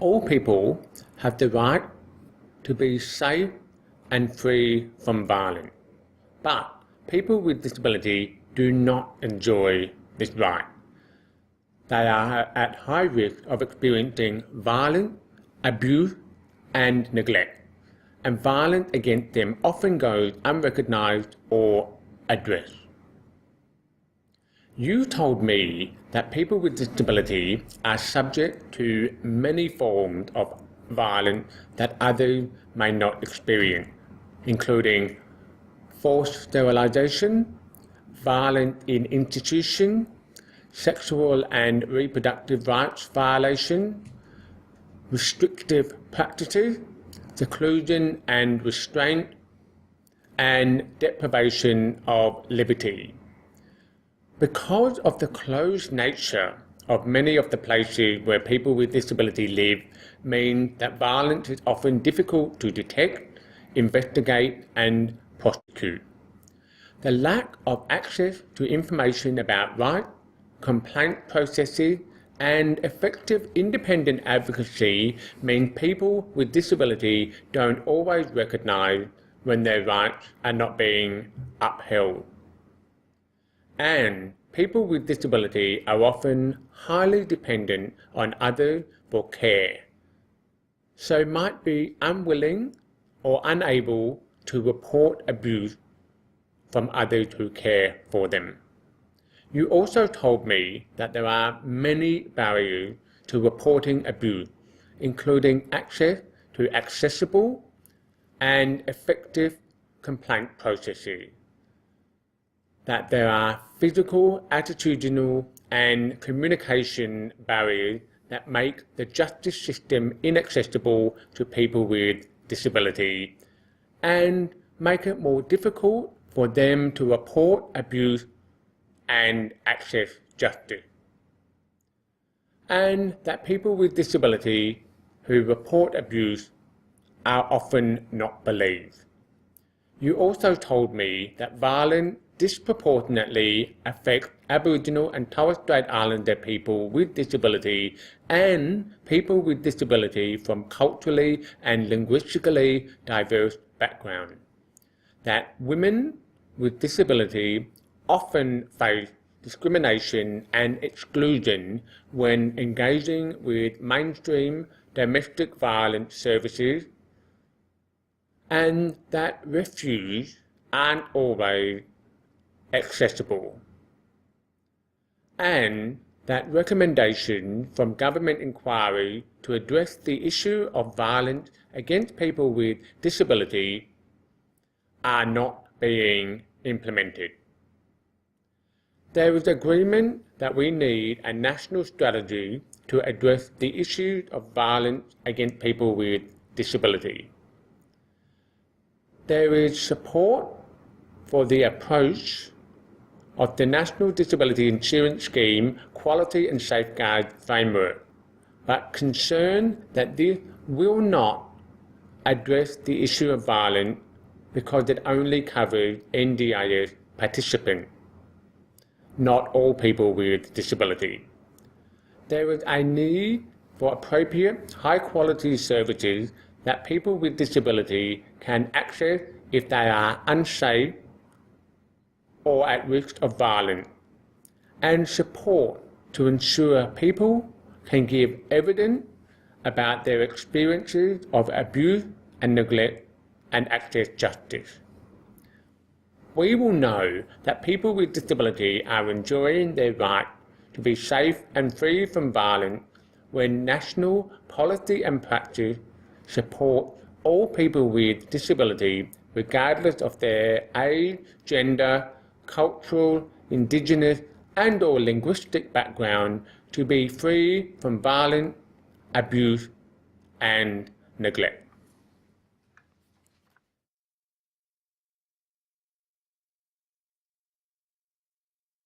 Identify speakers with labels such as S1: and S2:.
S1: All people have the right to be safe and free from violence, but people with disability do not enjoy this right. They are at high risk of experiencing violence, abuse, and neglect, and violence against them often goes unrecognized or addressed. You told me that people with disability are subject to many forms of violence that others may not experience, including forced sterilisation, violence in institutions, sexual and reproductive rights violations, restrictive practices, seclusion and restraint, and deprivation of liberty. Because of the closed nature of many of the places where people with disability live means that violence is often difficult to detect, investigate, and prosecute. The lack of access to information about rights, complaint processes, and effective independent advocacy means people with disability don't always recognise when their rights are not being upheld. And people with disability are often highly dependent on others for care, so might be unwilling or unable to report abuse from others who care for them. You also told me that there are many barriers to reporting abuse, including access to accessible and effective complaint processes, that there are physical, attitudinal, and communication barriers that make the justice system inaccessible to people with disability and make it more difficult for them to report abuse and access justice. And that people with disability who report abuse are often not believed. You also told me that violence disproportionately affects Aboriginal and Torres Strait Islander people with disability and people with disability from culturally and linguistically diverse backgrounds. That women with disability often face discrimination and exclusion when engaging with mainstream domestic violence services, and that refuge aren't always accessible, and that recommendations from government inquiry to address the issue of violence against people with disability are not being implemented. There is agreement that we need a national strategy to address the issues of violence against people with disability. There is support for the approach of the National Disability Insurance Scheme Quality and Safeguard Framework, but concern that this will not address the issue of violence because it only covers NDIS participants, not all people with disability. There is a need for appropriate high-quality services that people with disability can access if they are unsafe or at risk of violence, and support to ensure people can give evidence about their experiences of abuse and neglect and access justice. We will know that people with disability are enjoying their right to be safe and free from violence when national policy and practice support all people with disability regardless of their age, gender, cultural, indigenous and/or linguistic background to be free from violence, abuse and neglect.